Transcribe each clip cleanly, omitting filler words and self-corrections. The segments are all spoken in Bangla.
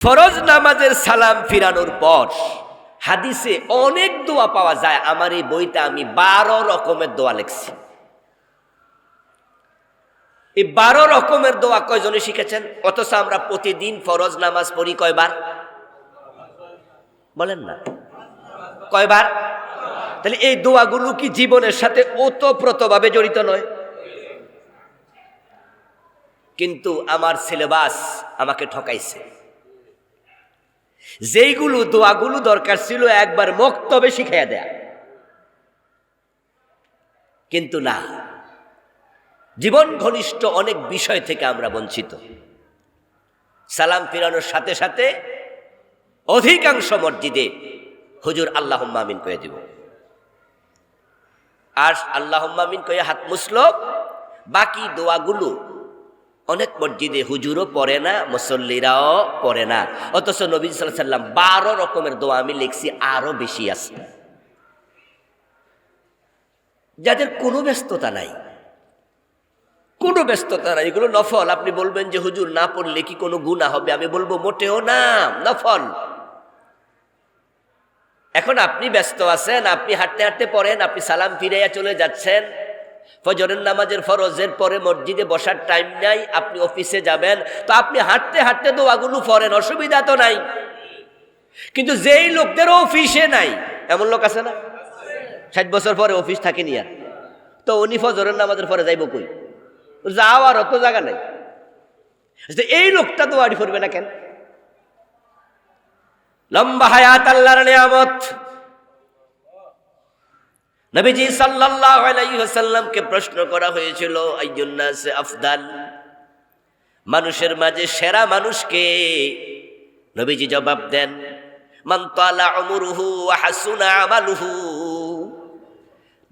ফরজ নামাজের সালাম ফিরানোর পর হাদিসে অনেক দোয়া পাওয়া যায়। আমার এই বইতে আমি 12 রকমের দোয়া লিখছি। এই 12 রকমের দোয়া কয়জনে শিখেছেন? অথচ আমরা প্রতিদিন ফরজ নামাজ পড়ি কয়বার? বলেন না কয়বার? তাহলে এই দোয়াগুলো কি জীবনের সাথে ওতপ্রোতভাবে জড়িত নয়? কিন্তু আমার সিলেবাস আমাকে ঠকাইছে। যেইগুলো দোয়াগুলো দরকার ছিল একবার মক্তবে শিখাইয়া দেয়া, কিন্তু না, জীবন ঘনিষ্ঠ অনেক বিষয় থেকে আমরা বঞ্চিত। সালাম ফিরানোর সাথে সাথে অধিকাংশ মসজিদে হুজুর আল্লাহুম্মা আমিন কয়ে দিব, আর আল্লাহুম্মা আমিন কয়ে হাত মুছলো। বাকি দোয়াগুলো অনেক মসজিদে হুজুরও পড়ে না, মুসল্লিরাও পড়ে না। অথচ নবী সাল্লাল্লাহু আলাইহি ওয়াসাল্লাম 12 রকমের দোয়া আমি লিখছি, আরো বেশি আছে। যাদের কোনো ব্যস্ততা নাই, কোনো ব্যস্ততা নাই, এগুলো নফল। আপনি বলবেন যে হুজুর না পড়লে কি কোনো গুনাহ হবে? আমি বলবো মোটেও না, নফল। এখন আপনি ব্যস্ত আছেন, আপনি হাঁটতে হাঁটতে পড়েন, আপনি সালাম ফিরাইয়া চলে যাচ্ছেন, ফজরের নামাজের ফরজের পরে মসজিদে বসার টাইম নাই, আপনি অফিসে যাবেন, তো আপনি হাঁটতে হাঁটতে দোয়াগুলো পড়েন, অসুবিধা তো নাই। কিন্তু যেই লোকদেরও অফিসে নাই, এমন লোক আছে না? 60 বছর পরে অফিস থাকেনি আর, তো উনি ফজরের নামাজের পরে যাইব কই? যাওয়ার অত জায়গা নাই। এই লোকটা দোয়াটি পড়বে না কেন? লম্বা হায়াত আল্লাহর নিয়ামত। নবীজি সাল্লাল্লাহু আলাইহি ওয়াসাল্লামকে প্রশ্ন করা হয়েছিল, আইয়ুন নাস আফদাল, মানুষের মাঝে সেরা মানুষকে? নবীজি জবাব দেন, মান তালা উমরুহু ওয়া হাসুনা আমালুহু।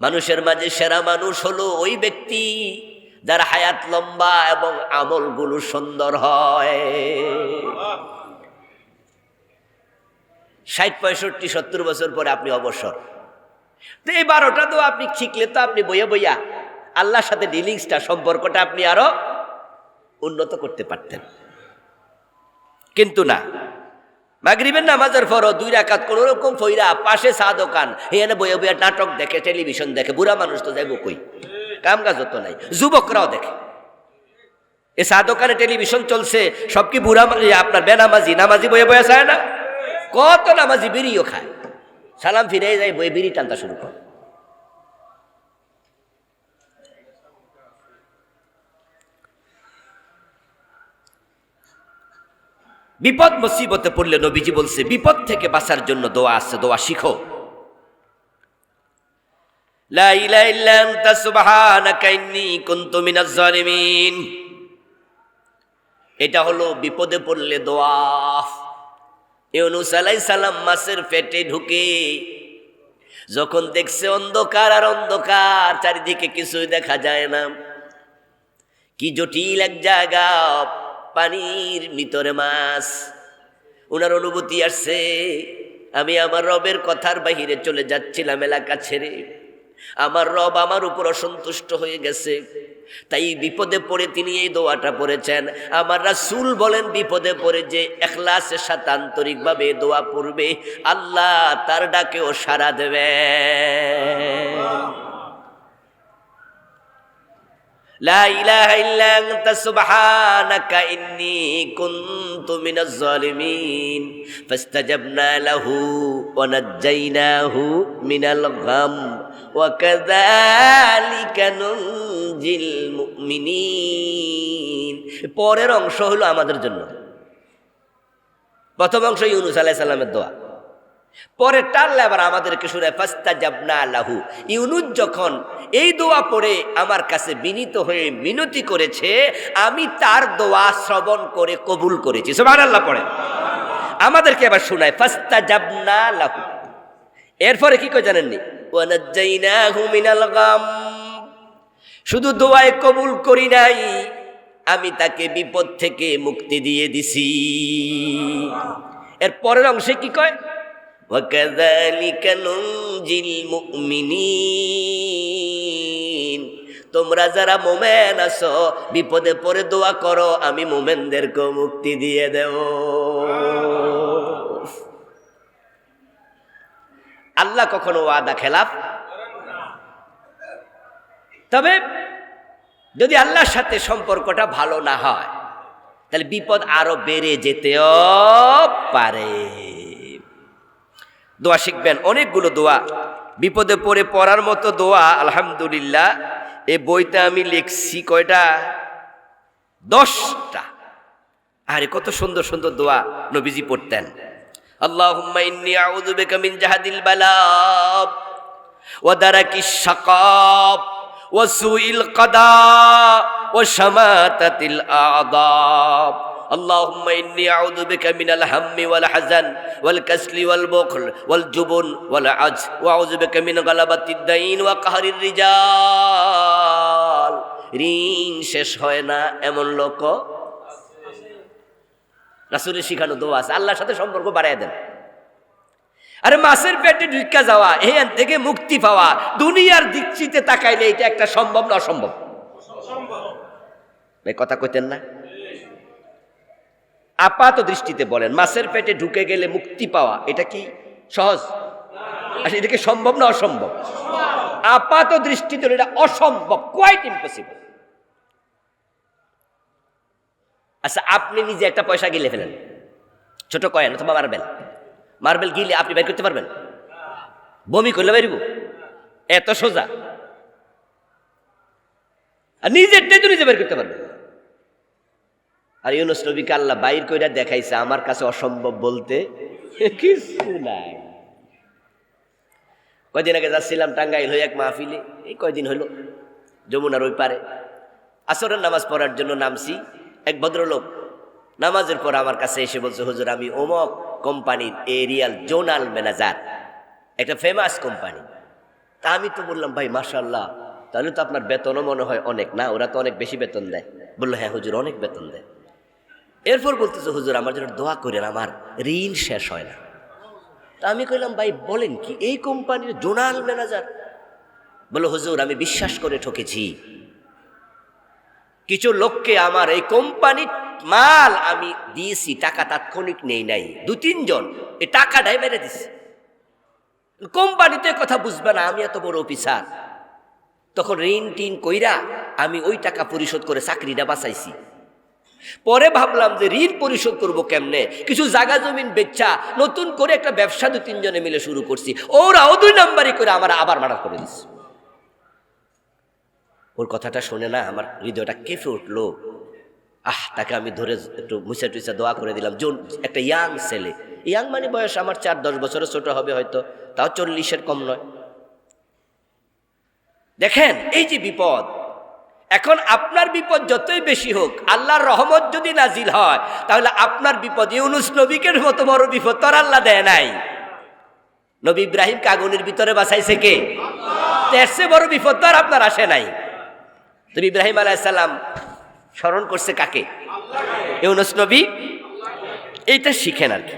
মানুষের মাঝে সেরা মানুষ হলো ওই ব্যক্তি যার হায়াত লম্বা এবং আমলগুলো সুন্দর হয়। 60, 65, 70 বছর পরে আপনি অবসর, তো এই 12টা তো আপনি শিখলে তো আপনি বইয়া বইয়া আল্লাহর সাথে ডিলিংসটা, সম্পর্কটা আপনি আরো উন্নত করতে পারতেন। কিন্তু না, মাগরিবের নামাজের পরও 2 রাকাত কোন রকম ফইরা পাশে চা দোকান, এখানে বইয়া বইয়া নাটক দেখে, টেলিভিশন দেখে। বুড়া মানুষ তো যাইব কই? কাম কাজ তো নাই। যুবকরাও দেখে, এ চা দোকানে টেলিভিশন চলছে, সব কি বুড়া আপনার বেনামাজি? নামাজি বইয়া বইয়া চায় না? কত নামাজি বিড়িও খায়, সালাম ফিরে যায় বই বিড়ি টানতে শুরু করে। বিপদ মুসিবতে পড়লে নবীজি বলছে বিপদ থেকে বাঁচার জন্য দোয়া আছে, দোয়া শিখো। লা ইলাহা ইল্লা আনতা সুবহানাকা ইন্নী কুনতু মিনাজ জালিমিন। এটা হলো বিপদে পড়লে দোয়া। ইউনূস আলাইহিস সালাম মাছের পেটে ঢুকে যখন দেখছে অন্ধকার আর অন্ধকার, চারিদিকে কিছুই দেখা যায় না, কি জটিল এক জায়গা, পানির ভিতরে মাছ। ওনার অনুভূতি আসছে, আমি আমার রবের কথার বাহিরে চলে যাচ্ছিলাম এলাকা ছেড়ে, আমার রব আমার উপর অসন্তুষ্ট হয়ে গেছে। তাই বিপদে পড়ে তিনি এই দোয়াটা পড়েছেন। আমার রাসূল বলেন, বিপদে পড়ে যে ইখলাসের সাথে আন্তরিকভাবে দোয়া পড়বে, আল্লাহ তার ডাকেও সাড়া দেবে। লা ইলাহা ইল্লা আনতা সুবহানাকা ইন্নী কুনতু মিনাজ জালিমিন ফাস্তাজাবনা লাহু ওয়া নাজ্জাইনাহু মিনাল গাম ওয়া কাযালিকা নুনজিল মুমিনিন। পরের অংশ হলো আমাদের জন্য। প্রথম অংশ ইউনূস আলাইহিস সালামের দোয়া, পরে টানলে আবার আমাদেরকে শুনে ফাস্তাজাবনা লাহু। ইউনূস যখন এই দোয়া পড়ে আমার কাছে বিনীত হয়ে মিনতি করেছে, আমি তার দোয়া শ্রবণ করে কবুল করেছি। সুবহানাল্লাহ পড়ে আমাদেরকে এবার শোনায় ফাস্তাজাবনা লাহু। এরপরে কি কই জানেননি? ওয়া নাজ্জাইনাহু মিনাল গাম। শুধু দোয়ায় কবুল করি নাই, আমি তাকে বিপদ থেকে মুক্তি দিয়ে দিছি। এর পরের অংশে কি কয়? وَكَذَلِكَ نُنْجِي الْمُؤْمِنِينَ। তোমরা যারা মোমেন আছো বিপদে পড়ে দোয়া করো, আমি মোমেনদেরকে মুক্তি দিয়ে দেব। আল্লাহ কখনো ওয়াদা খেলাফ। তবে যদি আল্লাহর সাথে সম্পর্কটা ভালো না হয় তাহলে বিপদ আরো বেড়ে যেতেও পারে। দোয়া শিখবেন, অনেকগুলো দোয়া, বিপদে পড়ে পড়ার মতো দোয়া আলহামদুলিল্লাহ এই বইতে আমি লিখছি কয়টা, 10টা। আরে কত সুন্দর সুন্দর দোয়া নবীজি পড়তেন। আল্লাহুম্মা ইন্নী আউযু বিকা মিন জাহাদিল বালা ওয়া দারাকিশ শাকাব ওয়া সুইল কাদা ওয়া শামাতাতিল আ'দাব। আল্লাহুম্মা ইন্নী আউযু বিকা মিনাল হাম্মি ওয়াল হাযান ওয়াল কাসলি ওয়াল বুখল ওয়াল জুবন ওয়াল আজ ওয়া আউযু বিকা মিন গালাবাতিদ দাইন ওয়া কাহরির রিজাল। ঋণ শেষ হয় না এমন লোক রাসূলের শিখানো দোয়া আছে। আল্লাহর সাথে সম্পর্ক বাড়ায় দেন। আরে মাছের পেটে ঢুকা যাওয়া, এখান থেকে মুক্তি পাওয়া, দুনিয়ার দৃষ্টিতে তাকাইলে এটা একটা সম্ভব না অসম্ভব? এই কথা কইতেন না? আপাত দৃষ্টিতে বলেন, মাছের পেটে ঢুকে গেলে মুক্তি পাওয়া এটা কি সহজ? আচ্ছা, এটা কি সম্ভব না অসম্ভব? আপাত দৃষ্টিতে এটা অসম্ভব, কোয়াইট ইম্পসিবল। আচ্ছা, আপনি নিজে একটা পয়সা গিলে ফেলেন, ছোট কয়েন অথবা মার্বেল গিলে আপনি বের করতে পারবেন? বমি করলে বেরিব? এত সোজা? আর নিজেরটাই তো নিজে বের করতে পারবেন। আর ইউনূস নবীকে আল্লাহ বাইর কইরা দেখাইছে, আমার কাছে অসম্ভব বলতে কিছু নাই। কয়দিন আগে যাচ্ছিলাম টাঙ্গাইল হয়ে এক মাহফিলে, এই কয়দিন হইল, যমুনার ওই পারে আসরের নামাজ পড়ার জন্য নামছি। এক ভদ্রলোক নামাজের পর আমার কাছে এসে বলছে, হুজুর আমি অমুক কোম্পানির এরিয়াল জোনাল ম্যানেজার, একটা ফেমাস কোম্পানি। তা আমি তো বললাম, ভাই মাশাআল্লাহ, তাহলে তো আপনার বেতনও মনে হয় অনেক। না, ওরা তো অনেক বেশি বেতন দেয়। বললো, হ্যাঁ হুজুর অনেক বেতন দেয়। এরপর বলতেছে, হুজুর আমার জন্য দোয়া করেন, আমার ঋণ শেষ হয় না। তা আমি কইলাম, ভাই বলেন কি, এই কোম্পানির জোনাল ম্যানেজার? বললো, হুজুর আমি বিশ্বাস করে ঠকেছি। কিছু লোককে আমার এই কোম্পানির মাল আমি দিয়েছি, টাকা তাৎক্ষণিক নেই নাই, 2-3 জন এই টাকাটাই মেরে দিছে। কোম্পানিতে কথা বুঝবে না, আমি এত বড় অফিসার। তখন ঋণ টিন কইরা আমি ওই টাকা পরিশোধ করে চাকরিটা বাঁচাইছি। পরে ভাবলাম যে ঋণ পরিশোধ করব কেমনে, কিছু জায়গা জমিন বেচা নতুন করে একটা ব্যবসা 2-3 জনে মিলে শুরু করছি। ওরাও 2 নাম্বারি করে আমার আবার মার্ডার করে দিচ্ছে। ওর কথাটা শুনে না আমার হৃদয়টা কেঁপে উঠলো। তাকে আমি ধরে একটু মুছে টুইসা দোয়া করে দিলাম। একটা ইয়াং ছেলে, ইয়াং মানে বয়স আমার 4-10 বছরের ছোট হবে হয়তো, তাও 40-এর কম নয়। দেখেন এই যে বিপদ, এখন আপনার বিপদ যতই বেশি হোক, আল্লাহর রহমত যদি নাজিল হয় তাহলে আপনার বিপদ ইউনূস নবীকে মতো বড় বিপদ তোর আল্লাহ দেয় নাই। নবী ইব্রাহিমকে আগুনের ভিতরে বাঁচাইছে কে? এর চেয়ে বড় বিপদ তো আর আপনার আসে নাই। নবী ইব্রাহিম আলাইহিস সালাম স্মরণ করছে কাকে? ইউনূস নবী। এইটা শিখেন আর কি।